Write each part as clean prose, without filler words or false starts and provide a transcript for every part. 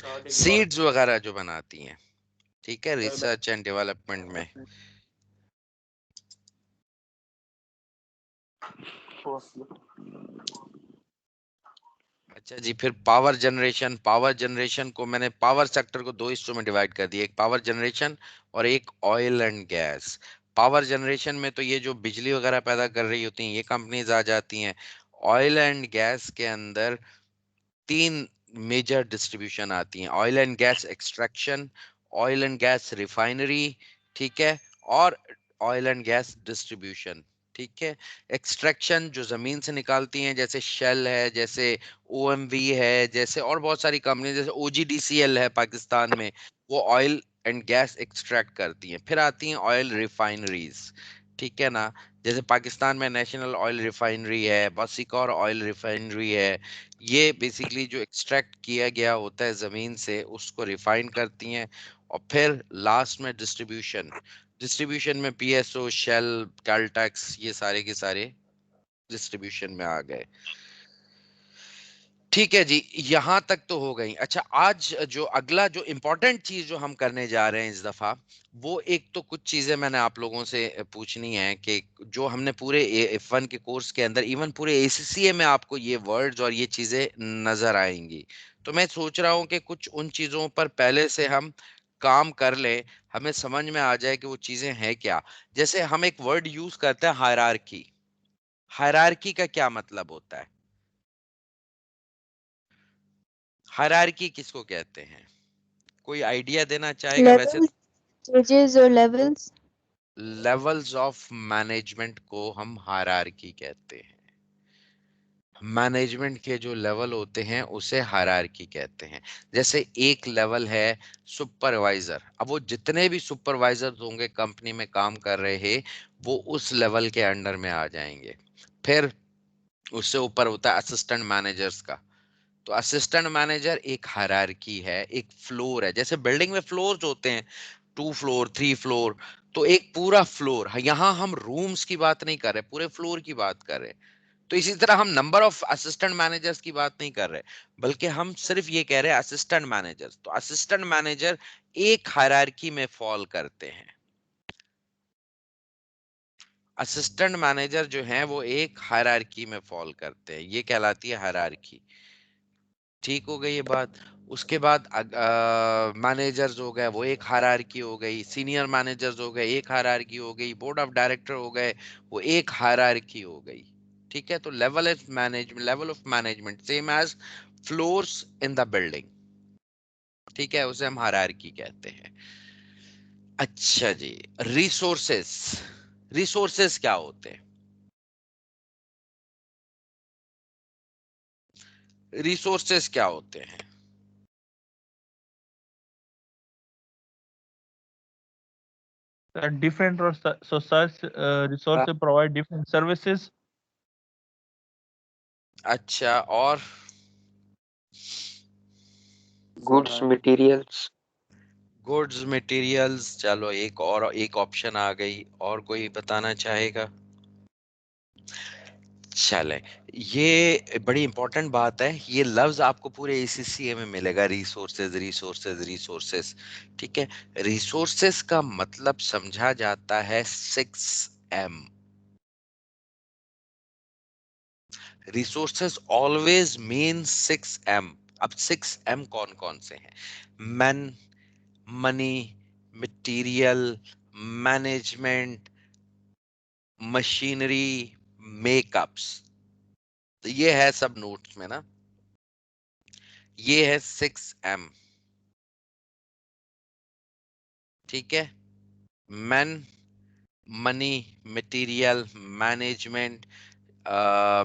Seeds वगैरह जो बनाती हैं, ठीक है, रिसर्च एंड डेवलपमेंट में। अच्छा जी, फिर पावर जनरेशन। पावर जनरेशन को मैंने पावर सेक्टर को दो हिस्सों में डिवाइड कर दिया, एक पावर जनरेशन और एक oil and gas. Power generation में तो ये जो बिजली वगैरह पैदा कर रही होती हैं ये कंपनीज आ जाती हैं। ऑयल एंड गैस के अंदर तीन मेजर डिस्ट्रीब्यूशन आती हैं, oil and gas extraction, oil and gas refinery, ठीक है, और ऑयल एंड गैस डिस्ट्रीब्यूशन, ठीक है। एक्सट्रैक्शन जो जमीन से निकालती हैं, जैसे शेल है, जैसे ओएमवी है, जैसे और बहुत सारी कंपनी, जैसे ओजीडीसीएल है पाकिस्तान में, वो ऑयल एंड गैस एक्सट्रैक्ट करती हैं। फिर आती हैं ऑयल रिफाइनरीज, ठीक है ना, जैसे पाकिस्तान में नेशनल ऑयल रिफाइनरी है, बसिकौर ऑयल रिफाइनरी है। ये बेसिकली जो एक्सट्रैक्ट किया गया होता है जमीन से उसको रिफाइन करती हैं। और फिर लास्ट में डिस्ट्रीब्यूशन। डिस्ट्रीब्यूशन में पीएसओ, शेल, कैल्टेक्स, ये सारे के सारे डिस्ट्रीब्यूशन में आ गए। ठीक है जी, यहां तक तो हो गई। अच्छा, आज जो अगला जो इंपॉर्टेंट चीज जो हम करने जा रहे हैं इस दफा, वो एक तो कुछ चीजें मैंने आप लोगों से पूछनी है कि जो हमने पूरे F1 के कोर्स के अंदर, इवन पूरे ACCA में आपको ये वर्ड्स और ये चीजें नजर आएंगी। तो मैं सोच रहा हूं कि कुछ उन चीजों पर पहले से हम काम कर लें, हमें समझ में आ जाए कि वो चीजें हैं क्या। जैसे हम एक वर्ड यूज करते हैं, हायरार्की। हायरार्की का क्या मतलब होता है? हायरार्की किसको कहते हैं? कोई आइडिया देना चाहेगा? वैसे लेवल्स, स्टेजेस और लेवल्स। लेवल्स ऑफ मैनेजमेंट को हम हायरार्की कहते हैं। मैनेजमेंट के जो लेवल होते हैं उसे हायरार्की कहते हैं। जैसे एक लेवल है सुपरवाइजर, अब वो जितने भी सुपरवाइजर होंगे कंपनी में काम कर रहे हैं वो उस लेवल के अंडर में आ जाएंगे। फिर उससे ऊपर होता है असिस्टेंट मैनेजर्स का। तो असिस्टेंट मैनेजर एक हायरार्की है, एक फ्लोर है। जैसे बिल्डिंग में फ्लोर्स होते हैं, 2 फ्लोर, 3 फ्लोर, तो एक पूरा फ्लोर। यहाँ हम रूम्स की बात नहीं कर रहे, पूरे फ्लोर की बात कर रहे हैं। तो इसी तरह हम नंबर ऑफ असिस्टेंट मैनेजर्स की बात नहीं कर रहे, बल्कि हम सिर्फ ये कह रहे हैं असिस्टेंट मैनेजर्स। तो असिस्टेंट मैनेजर एक हायरार्की में फॉल करते हैं। असिस्टेंट मैनेजर जो हैं वो एक हायरार्की में फॉल करते हैं, ये कहलाती है हायरार्की। ठीक हो गई ये बात। उसके बाद मैनेजर्स हो गए, वो एक हायरार्की हो गई। सीनियर मैनेजर्स हो गए, एक हायरार्की हो गई। बोर्ड ऑफ डायरेक्टर हो गए, वो एक हायरार्की हो गई। ठीक है, तो level of management same as floors in the building. ठीक है, उसे हम हायरार्की कहते हैं। अच्छा जी, रिसोर्सेस। रिसोर्सेस क्या होते हैं? रिसोर्सेस क्या होते हैं? different so such resources provide different services. अच्छा, और गुड्स मटेरियल्स। गुड्स मटेरियल्स, चलो एक और एक ऑप्शन आ गई, और कोई बताना चाहेगा? चले, ये बड़ी इंपॉर्टेंट बात है, ये लफ्ज आपको पूरे ACCA में मिलेगा, रिसोर्सेज रिसोर्सेज रिसोर्सेज। ठीक है, रिसोर्सेज का मतलब समझा जाता है 6M। Resources always mean 6M। अब 6M कौन कौन से हैं? Man, money, material, management, machinery, makeups. तो ये है सब नोट्स में ना, ये है 6M। ठीक है, man, money, material, management,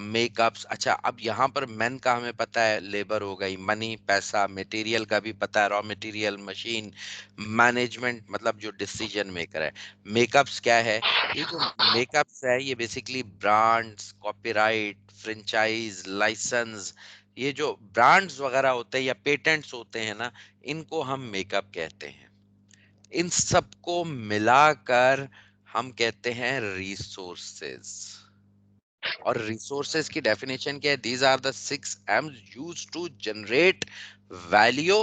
makeups. अच्छा, अब यहाँ पर मैन का हमें पता है लेबर हो गई, मनी पैसा, मटेरियल का भी पता है रॉ मटेरियल मशीन, मैनेजमेंट मतलब जो डिसीजन मेकर है। मेकअप्स क्या है? ये जो मेकअप्स है ये basically brands, copyright, franchise, license, ये जो ब्रांड्स वगैरह होते हैं या पेटेंट्स होते हैं ना, इनको हम मेकअप कहते हैं। इन सबको मिलाकर हम कहते हैं रिसोर्सेज। और रिसोर्सेज की डेफिनेशन क्या है? These are the 6 M's used to generate value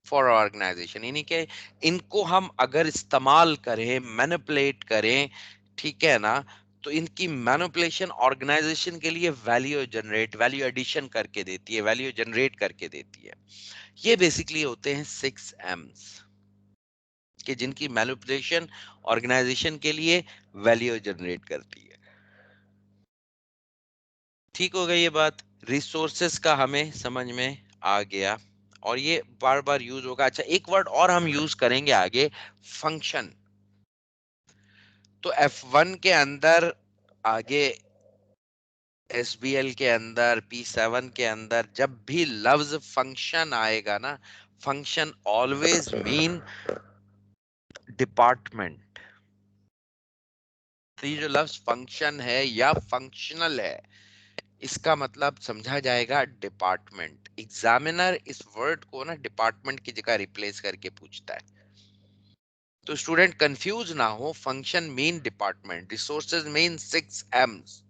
for organisation, यानी कि इनको हम अगर इस्तेमाल करें, मैनिपुलेट करें, ठीक है ना, तो इनकी मैनिपुलेशन ऑर्गेनाइजेशन के लिए वैल्यू एडिशन करके देती है, वैल्यू जनरेट करके देती है। ये बेसिकली होते हैं 6 M's कि जिनकी मैनिपुलेशन ऑर्गेनाइजेशन के लिए वैल्यू जनरेट करती है। ठीक हो गई ये बात। रिसोर्सेस का हमें समझ में आ गया और ये बार बार यूज होगा। अच्छा, एक वर्ड और हम यूज करेंगे आगे, फंक्शन। तो F1 के अंदर, आगे SBL के अंदर, P7 के अंदर जब भी लफ्ज फंक्शन आएगा ना, फंक्शन ऑलवेज मीन डिपार्टमेंट। तो ये जो लफ्ज फंक्शन है या फंक्शनल है, इसका मतलब समझा जाएगा डिपार्टमेंट। एग्जामिनर इस वर्ड को ना डिपार्टमेंट की जगह रिप्लेस करके पूछता है, तो स्टूडेंट कंफ्यूज ना हो। Function mean department, resources mean 6 M's।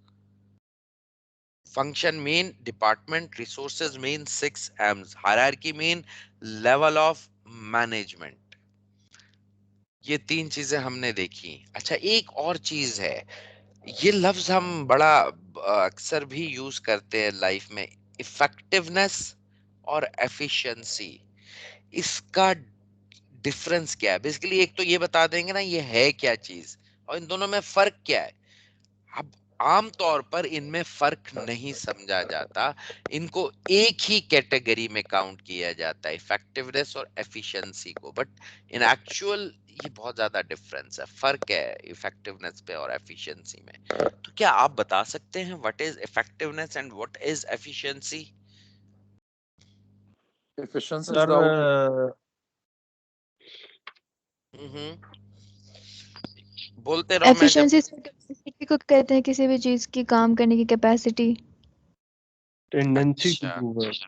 Function mean department, resources mean 6 M's, hierarchy mean level of management. ये तीन चीजें हमने देखी। अच्छा, एक और चीज है, ये लफ्ज हम बड़ा अक्सर भी यूज करते हैं लाइफ में, इफेक्टिवनेस और एफिशिएंसी। इसका डिफरेंस क्या है? बेसिकली एक तो ये बता देंगे ना ये है क्या चीज और इन दोनों में फर्क क्या है। अब आम तौर पर इनमें फर्क नहीं समझा जाता, इनको एक ही कैटेगरी में काउंट किया जाता है, इफेक्टिवनेस और एफिशिएंसी को। बट इन एक्चुअल ये बहुत ज्यादा डिफरेंस है, फर्क है इफेक्टिवनेस पे और एफिशिएंसी में। तो क्या आप बता सकते हैं what is effectiveness and what is efficiency? Efficiency is Sir, the output. बोलते रहो, मैं जब एफिशिएंसी कैपेसिटी को कहते हैं, किसी भी चीज की काम करने की कैपेसिटी। tendency to अच्छा, do work.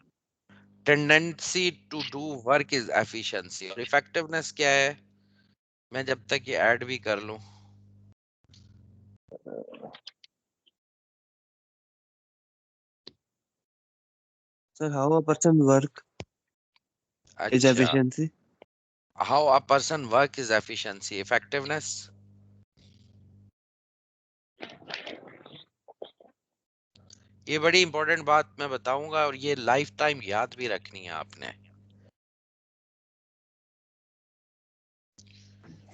Tendency to do work is efficiency. और इफेक्टिवनेस क्या है? मैं जब तक ये ऐड भी कर लूं। Sir, how a person work is अच्छा, efficiency? How a person work is efficiency, effectiveness. ये बड़ी इंपॉर्टेंट बात मैं बताऊंगा और ये लाइफ टाइम याद भी रखनी है आपने।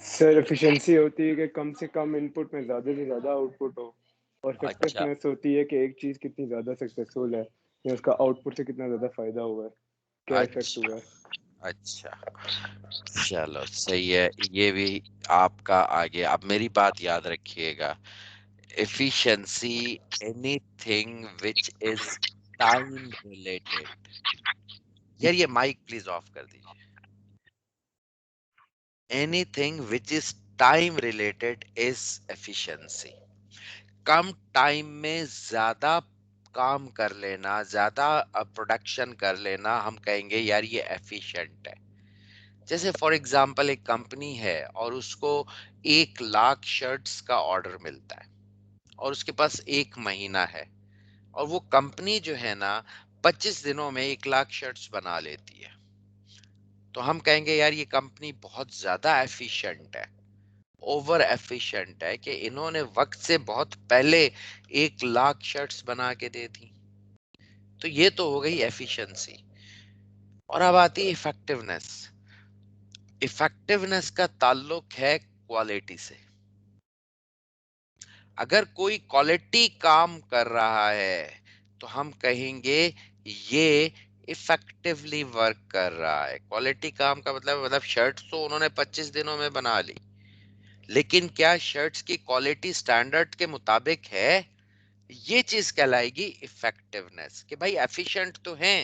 सर एफिशिएंसी होती है कि कम से कम इनपुट में ज़्यादा से ज़्यादा आउटपुट हो, और अच्छा, इफेक्टिवनेस होती है कि एक चीज़ कितनी ज़्यादा सक्सेसफुल है या उसका आउटपुट से कितना ज़्यादा फ़ायदा हुआ है, क्या इफेक्ट अच्छा, हुआ है। अच्छा, चलो सही है, ये भी आपका आगे। अब मेरी बात याद रखिएगा, efficiency anything which is time related। यार ये माइक प्लीज ऑफ कर दीजिए। anything which is time related is efficiency। Come time में ज्यादा काम कर लेना, ज्यादा प्रोडक्शन कर लेना, हम कहेंगे यार ये एफिशिएंट है। जैसे फॉर एग्जांपल एक कंपनी है और उसको 1 लाख शर्ट्स का ऑर्डर मिलता है और उसके पास 1 महीना है, और वो कंपनी जो है ना 25 दिनों में 1 लाख शर्ट्स बना लेती है, तो हम कहेंगे यार ये कंपनी बहुत ज्यादा एफिशिएंट है, ओवर एफिशिएंट है कि इन्होंने वक्त से बहुत पहले 1 लाख शर्ट्स बना के दे दी। तो ये तो हो गई एफिशिएंसी। और अब आती है इफेक्टिवनेस। इफेक्टिवनेस का ताल्लुक है क्वालिटी से। अगर कोई क्वालिटी काम कर रहा है तो हम कहेंगे ये इफेक्टिवली वर्क कर रहा है। क्वालिटी काम का मतलब शर्ट तो उन्होंने 25 दिनों में बना ली, लेकिन क्या शर्ट्स की क्वालिटी स्टैंडर्ड के मुताबिक है? ये चीज कहलाएगी इफेक्टिवनेस कि भाई एफिशिएंट तो हैं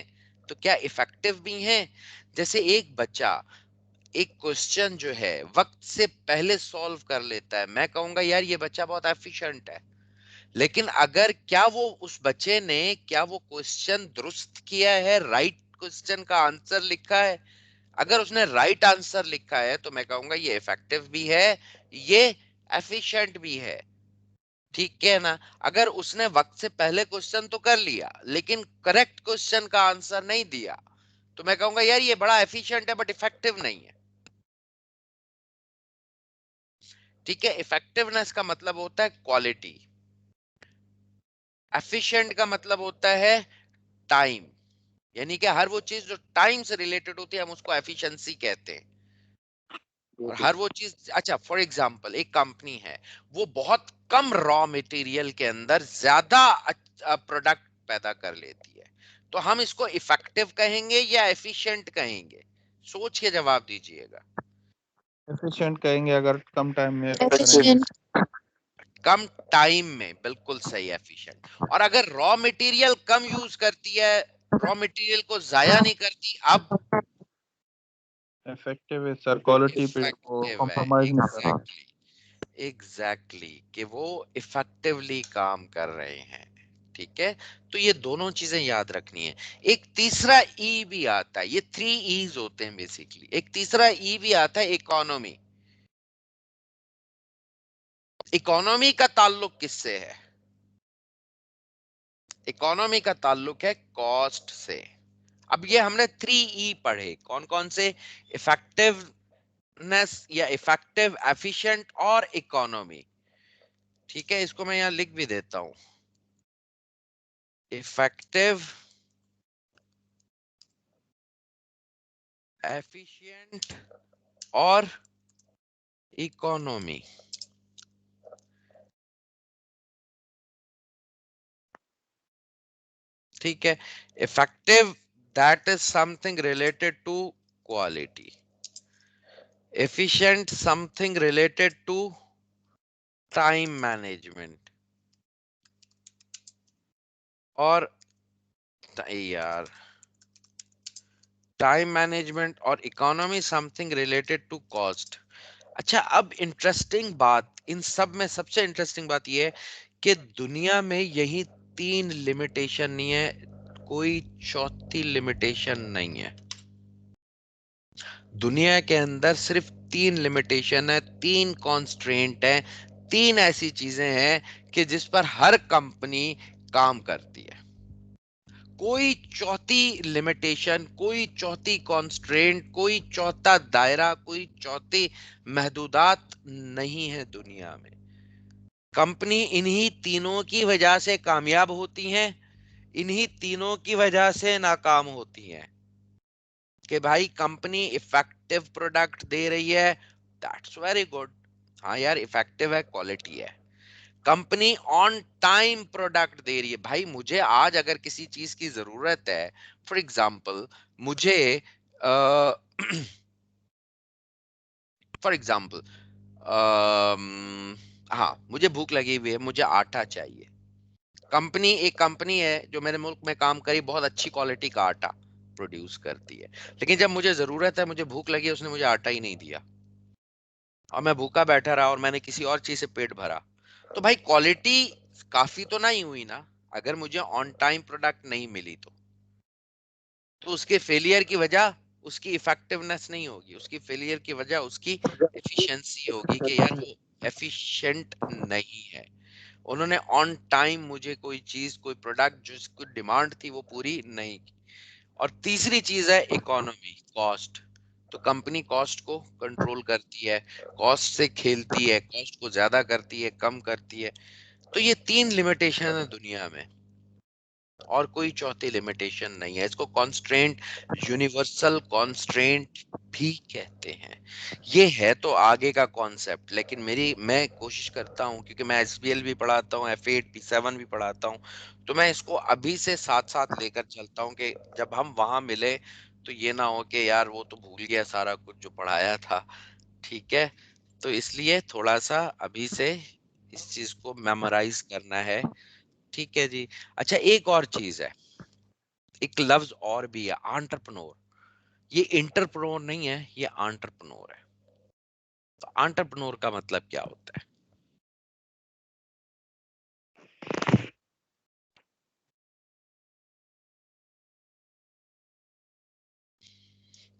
तो क्या इफेक्टिव भी हैं। जैसे एक बच्चा एक क्वेश्चन जो है वक्त से पहले सॉल्व कर लेता है, मैं कहूंगा यार ये बच्चा बहुत एफिशिएंट है। लेकिन अगर क्या वो उस बच्चे ने क्या वो क्वेश्चन दुरुस्त किया है, राइट क्वेश्चन का आंसर लिखा है? अगर उसने राइट आंसर लिखा है तो मैं कहूंगा ये इफेक्टिव भी है, ये एफिशिएंट भी है। ठीक है ना? अगर उसने वक्त से पहले क्वेश्चन तो कर लिया लेकिन करेक्ट क्वेश्चन का आंसर नहीं दिया, तो मैं कहूंगा यार ये बड़ा एफिशिएंट है बट इफेक्टिव नहीं है। ठीक है, इफेक्टिवनेस का मतलब होता है क्वालिटी, एफिशिएंट का मतलब होता है टाइम, यानी कि हर वो चीज जो टाइम से रिलेटेड होती है हम उसको एफिशिएंसी कहते हैं। और हर वो चीज, अच्छा फॉर एग्जांपल एक कंपनी है, वो बहुत कम रॉ मटेरियल के अंदर ज्यादा प्रोडक्ट पैदा कर लेती है, तो हम इसको इफेक्टिव कहेंगे या एफिशिएंट कहेंगे? सोच के जवाब दीजिएगा। एफिशिएंट कहेंगे अगर कम टाइम में करेंगे। एफिशिएंट। कम टाइम में, बिल्कुल सही, एफिशिएंट। और अगर रॉ मटेरियल कम यूज करती है, रॉ मटेरियल को जाया नहीं करती, अब इफेक्टिव है सर, क्वालिटी पे वो इफेक्टिव है। कॉम्प्रोमाइज नहीं कर रहा। एग्जैक्टली कि वो इफेक्टिवली काम कर रहे हैं। ठीक है, तो ये दोनों चीजें याद रखनी है। एक तीसरा ई भी आता है, ये 3 ईज होते हैं बेसिकली। एक तीसरा ई भी आता है, इकोनॉमी। इकोनॉमी का ताल्लुक किससे है? इकोनॉमी का ताल्लुक है कॉस्ट से। अब ये हमने 3 ई पढ़े, कौन कौन से? इफेक्टिवनेस या इफेक्टिव, एफिशिएंट और इकोनॉमी। ठीक है, इसको मैं यहां लिख भी देता हूं, इफेक्टिव, एफिशिएंट और इकोनॉमी। ठीक है, effective that is something related to quality, efficient something related to time management, और यार टाइम मैनेजमेंट, और economy something related to cost. अच्छा, अब इंटरेस्टिंग बात, इन सब में सबसे इंटरेस्टिंग बात यह है कि दुनिया में यही 3 लिमिटेशन नहीं है, कोई चौथी लिमिटेशन नहीं है। दुनिया के अंदर सिर्फ 3 लिमिटेशन है, 3 कॉन्स्ट्रेंट है, 3 ऐसी चीजें हैं कि जिस पर हर कंपनी काम करती है। कोई चौथी लिमिटेशन, कोई चौथी कॉन्स्ट्रेंट, कोई चौथा दायरा, कोई चौथी महदूदात नहीं है दुनिया में। कंपनी इन्हीं तीनों की वजह से कामयाब होती हैं, इन्हीं तीनों की वजह से नाकाम होती हैं। कि भाई कंपनी इफेक्टिव प्रोडक्ट दे रही है, दैट्स वेरी गुड, हाँ यार इफेक्टिव है, क्वालिटी है। कंपनी ऑन टाइम प्रोडक्ट दे रही है, भाई मुझे आज अगर किसी चीज की जरूरत है, फॉर एग्जांपल मुझे फॉर एग्जांपल हाँ मुझे भूख लगी हुई है, मुझे आटा चाहिए। कंपनी, एक कंपनी है जो मेरे मुल्क में काम करी, बहुत अच्छी क्वालिटी का आटा प्रोड्यूस करती है, लेकिन जब मुझे जरूरत है, मुझे भूख लगी, उसने मुझे आटा ही नहीं दिया और मैं भूखा बैठा रहा और मैंने किसी और चीज से पेट भरा, तो भाई क्वालिटी काफी तो नहीं हुई ना। अगर मुझे ऑन टाइम प्रोडक्ट नहीं मिली तो उसके फेलियर की वजह उसकी इफेक्टिवनेस नहीं होगी, उसकी फेलियर की वजह उसकी एफिशिएंसी होगी कि यार वो एफिशिएंट नहीं है। उन्होंने ऑन टाइम मुझे कोई चीज, कोई प्रोडक्ट जिसकी डिमांड थी वो पूरी नहीं की। और तीसरी चीज है इकोनॉमी, कॉस्ट। तो कंपनी कॉस्ट को कंट्रोल करती है, कॉस्ट से खेलती है, कॉस्ट को ज्यादा करती है, कम करती है। तो ये 3 लिमिटेशन है दुनिया में, और कोई चौथी लिमिटेशन नहीं है। इसको कॉन्स्ट्रेंट, यूनिवर्सल कॉन्स्ट्रेंट भी कहते हैं। ये है तो आगे का कॉन्सेप्ट, लेकिन मैं कोशिश करता हूं, क्योंकि मैं एसबीएल भी पढ़ाता हूं, F8 P7 भी पढ़ाता हूं, तो मैं इसको अभी से साथ साथ लेकर चलता हूं कि जब हम वहां मिले तो ये ना हो कि यार वो तो भूल गया सारा कुछ जो पढ़ाया था। ठीक है, तो इसलिए थोड़ा सा अभी से इस चीज को मेमोराइज करना है। ठीक है जी। अच्छा, एक और चीज है, एक लफ्ज और भी है, एंटरप्रेन्योर। ये इंटरप्रेन्योर नहीं है, ये एंटरप्रेन्योर है। तो एंटरप्रेन्योर का मतलब क्या होता है?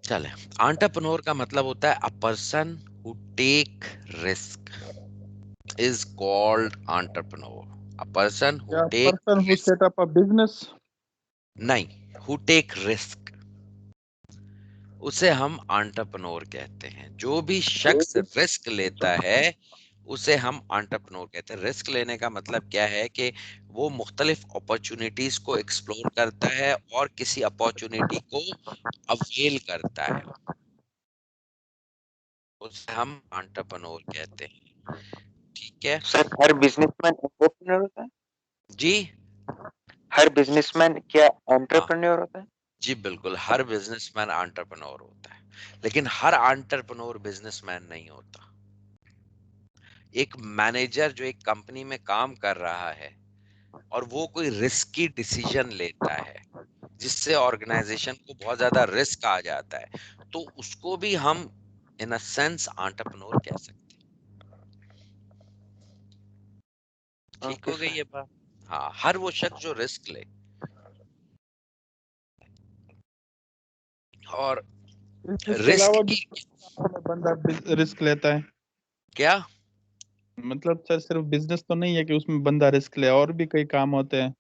चले, एंटरप्रेन्योर का मतलब होता है a person who take risk is called entrepreneur. A person who क्या take person who risk, set up a business? नहीं, हु टेक रिस्क, उसे हम एंटरप्रेन्योर कहते हैं। जो भी शख्स रिस्क लेता है उसे हम एंटरप्रेन्योर कहते हैं। रिस्क लेने का मतलब क्या है कि वो मुख्तलिफ अपॉर्चुनिटीज को एक्सप्लोर करता है और किसी अपॉर्चुनिटी को अवेल करता है, उसे हम एंटरप्रेन्योर कहते हैं। ठीक है सर हर बिजनेसमैन एंटरप्रेन्योर होता है? जी। हर बिजनेसमैन क्या हाँ एंटरप्रेन्योर होता है? जी बिल्कुल, हर बिजनेसमैन एंटरप्रेन्योर होता है, लेकिन हर एंटरप्रेन्योर बिजनेसमैन नहीं होता। एक मैनेजर जो एक कंपनी में काम कर रहा है और वो कोई रिस्की डिसीजन लेता है जिससे ऑर्गेनाइजेशन को बहुत ज्यादा रिस्क आ जाता है, तो उसको भी हम इन अ सेंस एंटरप्रेन्योर कह सकते हैं। ठीक ओके हो गई सर। ये बात? हाँ, हर वो शख्स जो रिस्क ले। और इसके रिस्क अलावा भी की बंदा रिस्क लेता है। क्या? मतलब सर सिर्फ बिजनेस तो नहीं है कि उसमें बंदा रिस्क ले, और भी कई काम होते हैं।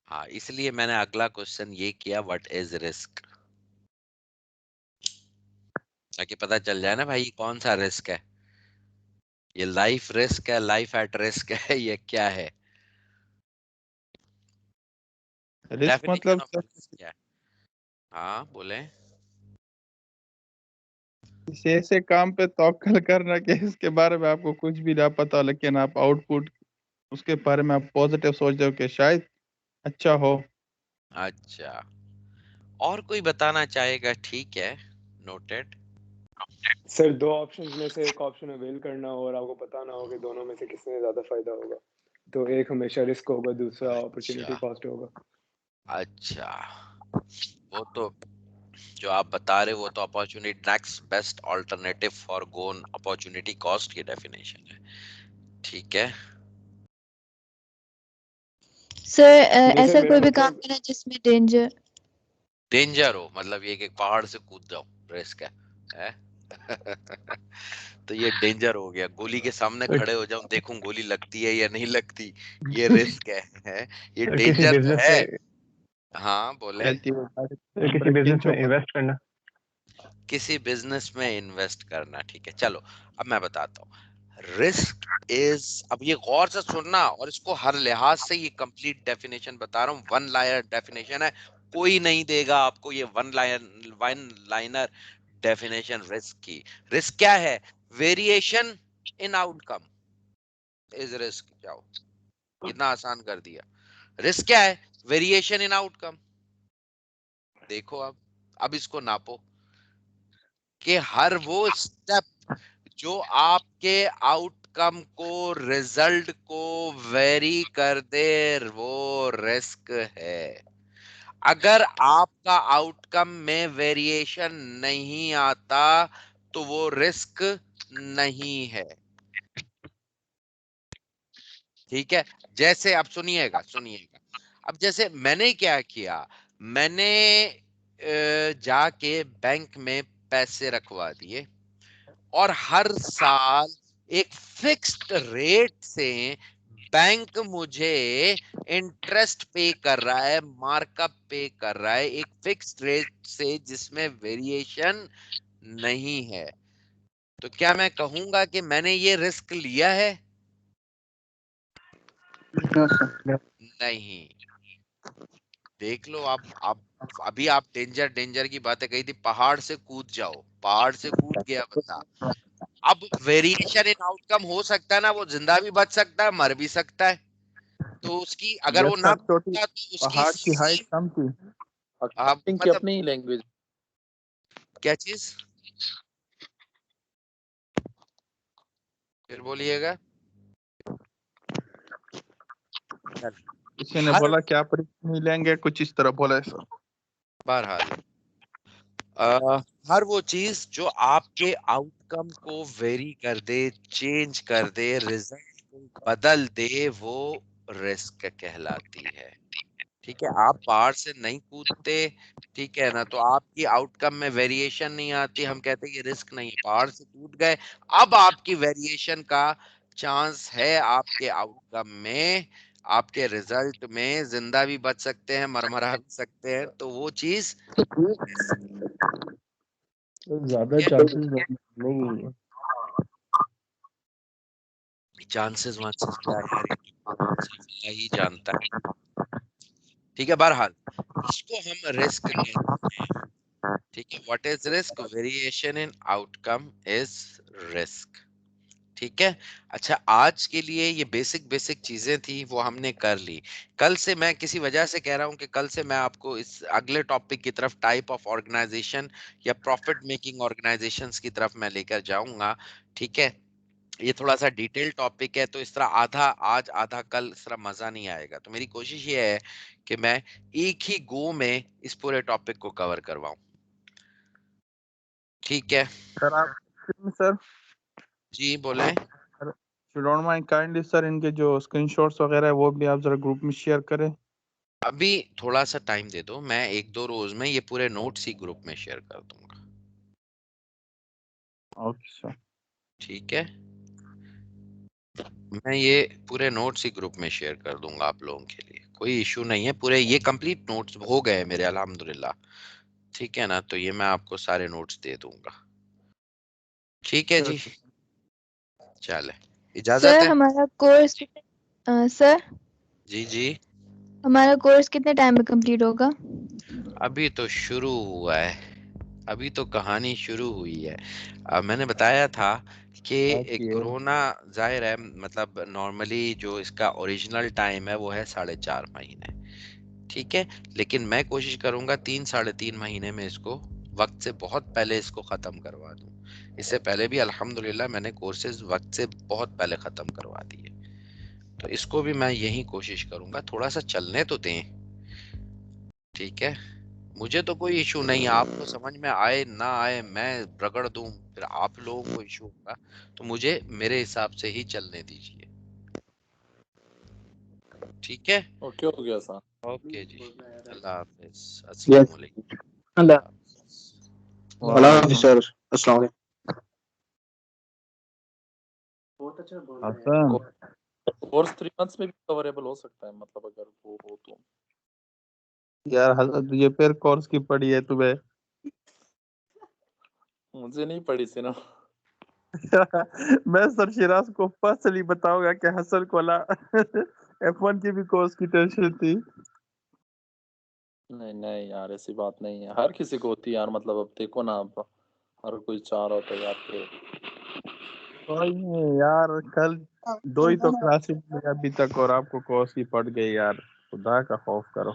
हाँ, इसलिए मैंने अगला क्वेश्चन ये किया, व्हाट इज रिस्क, ताकि पता चल जाए ना भाई कौन सा रिस्क है। ये लाइफ रिस्क है, लाइफ एट रिस्क है, ये क्या है? रिस्क डेफिनेशन मतलब ऑफ सर रिस्क क्या है? हाँ बोले। किसी ऐसे काम पे तवक्कल करना कि इसके बारे में आपको कुछ भी ना पता हो, लेकिन आप आउटपुट उसके बारे में आप पॉजिटिव सोच रहे हो कि शायद अच्छा हो। अच्छा, और कोई बताना चाहेगा? ठीक है, नोटेड। सर दो ऑप्शंस में से एक ऑप्शन अवेल करना हो और आपको पता ना हो कि दोनों में से किसमें ज्यादा फायदा होगा, तो एक हमेशा रिस्क होगा, दूसरा अपॉर्चुनिटी अच्छा कॉस्ट होगा। अच्छा, वो तो जो आप बता रहे हो वो तो opportunity next best alternative for gone opportunity cost की डेफिनेशन है। ठीक है। सर नहीं सर ऐसा मेरा कोई भी काम मतलब करना जिसमें डेंजर। डेंजर हो मतलब ये कि पहाड़ से कूद जाओ, रिस्क है? तो ये डेंजर हो गया। गोली के सामने खड़े हो जाऊं, देखूं गोली लगती है या नहीं लगती, ये रिस्क है? ये किसी डेंजर तो बिजनेस है। में हाँ बोले। कहती है किसी ब्रेकिंग बिजनेस में चौपट। इन्वेस्ट करना। किसी बिजनेस में इन्वेस्ट करना, ठीक है। चलो अब मैं बताता हूँ रिस्क इज, अब ये गौर से सुनना और इसको हर लिहाज से ये कंप्लीट डेफिनेशन बता रहा हूँ, वन लाइनर डेफिनेशन है, कोई नहीं देगा आपको ये वन लाइनर डेफिनेशन रिस्क की। रिस्क क्या है? Variation in outcome is risk. क्या हो, कितना आसान कर दिया। रिस्क क्या है? Variation in outcome. देखो अब इसको नापो कि हर वो स्टेप जो आपके आउटकम को, रिजल्ट को वेरी कर दे, वो रिस्क है। अगर आपका आउटकम में वेरिएशन नहीं आता तो वो रिस्क नहीं है। ठीक है, जैसे अब सुनिएगा सुनिएगा। अब जैसे मैंने क्या किया, मैंने जाके बैंक में पैसे रखवा दिए और हर साल एक फिक्स्ड रेट से बैंक मुझे इंटरेस्ट पे कर रहा है, मार्कअप पे कर रहा है एक फिक्स्ड रेट से जिसमें वेरिएशन नहीं है। तो क्या मैं कहूंगा कि मैंने ये रिस्क लिया है? No sir. नहीं। देख लो आप अभी आप डेंजर डेंजर की बातें कही थी, पहाड़ से कूद जाओ, पहाड़ से कूद गया बंदा। अब वेरिएशन इन आउटकम हो सकता है ना, वो जिंदा भी बच सकता है, मर भी सकता है। तो उसकी अगर वो जैसा ना छोटी बचता तो उसकी पहाड़ की हाइट कम थी। अकाउंटिंग की मतलब अपनी लैंग्वेज। क्या चीज? फिर बोलिएगा। किसी ने हर बोला कि आप रिस्क नहीं लेंगे, कुछ इस तरह बोला है सर। बहरहाल हर वो चीज जो आपके आउटकम को वेरी कर दे, चेंज कर दे, रिजल्ट को बदल दे, वो रिस्क कहलाती है। ठीक है, आप पहाड़ से नहीं कूदते, ठीक है ना, तो आपकी आउटकम में वेरिएशन नहीं आती, हम कहते हैं ये रिस्क नहीं है। पहाड़ से कूद गए, अब आपकी वेरिएशन का चांस है आपके आउटकम में, आपके रिजल्ट में, जिंदा भी बच सकते हैं, मरमरा भी सकते हैं, तो वो चीज ज्यादा ठीक है, चांसेस नहीं है। चांसेस वांसेस क्या है यार, ये तो सिर्फ अल्लाह ही जानता है। ठीक है, बहरहाल इसको हम रिस्क कहते हैं। ठीक है, what is risk? Variation in outcome is risk. ठीक है। अच्छा, आज के लिए ये बेसिक बेसिक चीजें थी वो हमने कर ली। कल से मैं किसी वजह से कह रहा हूँ कि कल से मैं आपको इस अगले टॉपिक की तरफ, टाइप ऑफ ऑर्गेनाइजेशन या प्रॉफिट मेकिंग ऑर्गेनाइजेशंस की तरफ मैं लेकर जाऊंगा। ठीक है, ये थोड़ा सा डिटेल टॉपिक है, तो इस तरह आधा आज आधा कल इस तरह मजा नहीं आएगा। तो मेरी कोशिश ये है कि मैं एक ही गो में इस पूरे टॉपिक को कवर करवाऊं। ठीक है सर आप सर जी, बोलें। You don't mind kindly sir, इनके जो स्क्रीनशॉट्स वगैरह है वो भी आप जरा ग्रुप में शेयर करें। अभी थोड़ा सा टाइम दे दो, मैं एक दो रोज में ये पूरे नोट्स ही ग्रुप में शेयर कर दूंगा। Okay sir. ठीक है, मैं ये पूरे नोट्स ही ग्रुप में शेयर कर दूंगा आप लोगों के लिए, कोई इशू नहीं है। पूरे ये कंप्लीट नोट्स हो गए मेरे अल्हम्दुलिल्लाह। ठीक है ना, तो ये मैं आपको सारे नोट्स दे दूंगा। ठीक है जी, चले, इजाजत सर है। हमारा कोर्स सर जी जी, हमारा कोर्स कितने टाइम में कंप्लीट होगा? अभी तो शुरू हुआ है, अभी तो कहानी शुरू हुई है। मैंने बताया था कि एक ओके कोरोना जाहिर है, मतलब नॉर्मली जो इसका ओरिजिनल टाइम है वो है 4.5 महीने। ठीक है, लेकिन मैं कोशिश करूंगा 3 साढ़े 3 महीने में इसको, वक्त से बहुत पहले इसको खत्म करवा दूं। इससे पहले भी अल्हम्दुलिल्लाह मैंने कोर्सेज वक्त से बहुत पहले खत्म करवा दिए। तो इसको भी मैं यही कोशिश करूंगा, थोड़ा सा चलने तो दें। ठीक है, मुझे तो कोई इशू नहीं है, आपको समझ में आए ना आए मैं रगड़ दूं, फिर आप लोगों को इशू होगा। तो मुझे मेरे हिसाब से ही चलने दीजिए। ठीक है, ओके हो गया सर। ओके जी, अल्लाह हाफिज, यस। अस्सलाम वालेकुम। अल्लाह अल्लाह हाफिज। अल्लाह हाफिज सर। अस्सलाम वालेकुम। हसन कोर्स 3 मंथ्स में भी कवरेबल हो सकता है, मतलब अगर वो हो तो। यार ये फिर कोर्स की पड़ी है तुम्हें। मुझे नहीं पड़ी सी ना। मैं सर शिराज को पर्सनली बताऊंगा कि हसन को ला F1 की भी कोर्स की टेंशन थी। नहीं नहीं यार, ऐसी बात नहीं है, हर किसी को होती है यार। मतलब अब देखो ना, अब हर कोई चाह रहा होता है यार कि कोई नहीं यार, कल दो ही तो क्लासेस में अभी तक और आपको कोर्स की पड़ गई यार, खुदा का खौफ करो।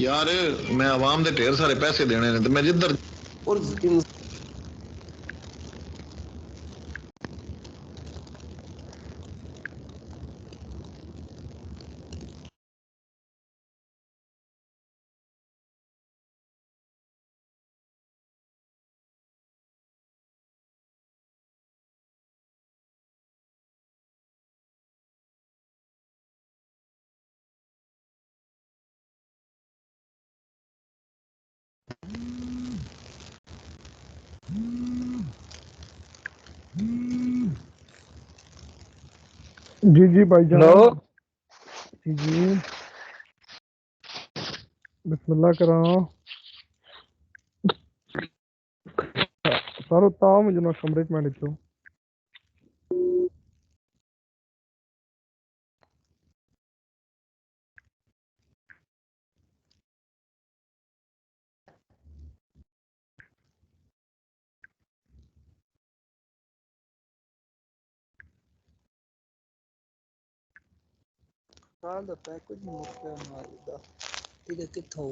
यार मैं आवाम दे ढेर सारे पैसे देने ने, तो मैं जिधर और जी जी भाईजान। हेलो जी जी बिस्मिल्लाह कराओ सर ताओ मुझे ना कमरे च मैं लिखो साल दा पैकेज मुक्का मारदा ठीक है किथों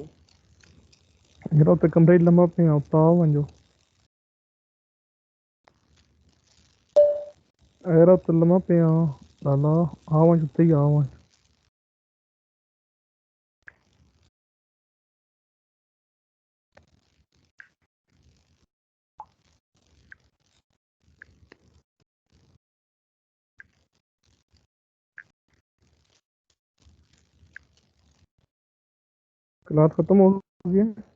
मेरा तो कमरे च लम्मा पे ताओ वंजो era तो लम्मा पे लाला आवां जुत्ते ही आवां क्लास खत्म हो गई है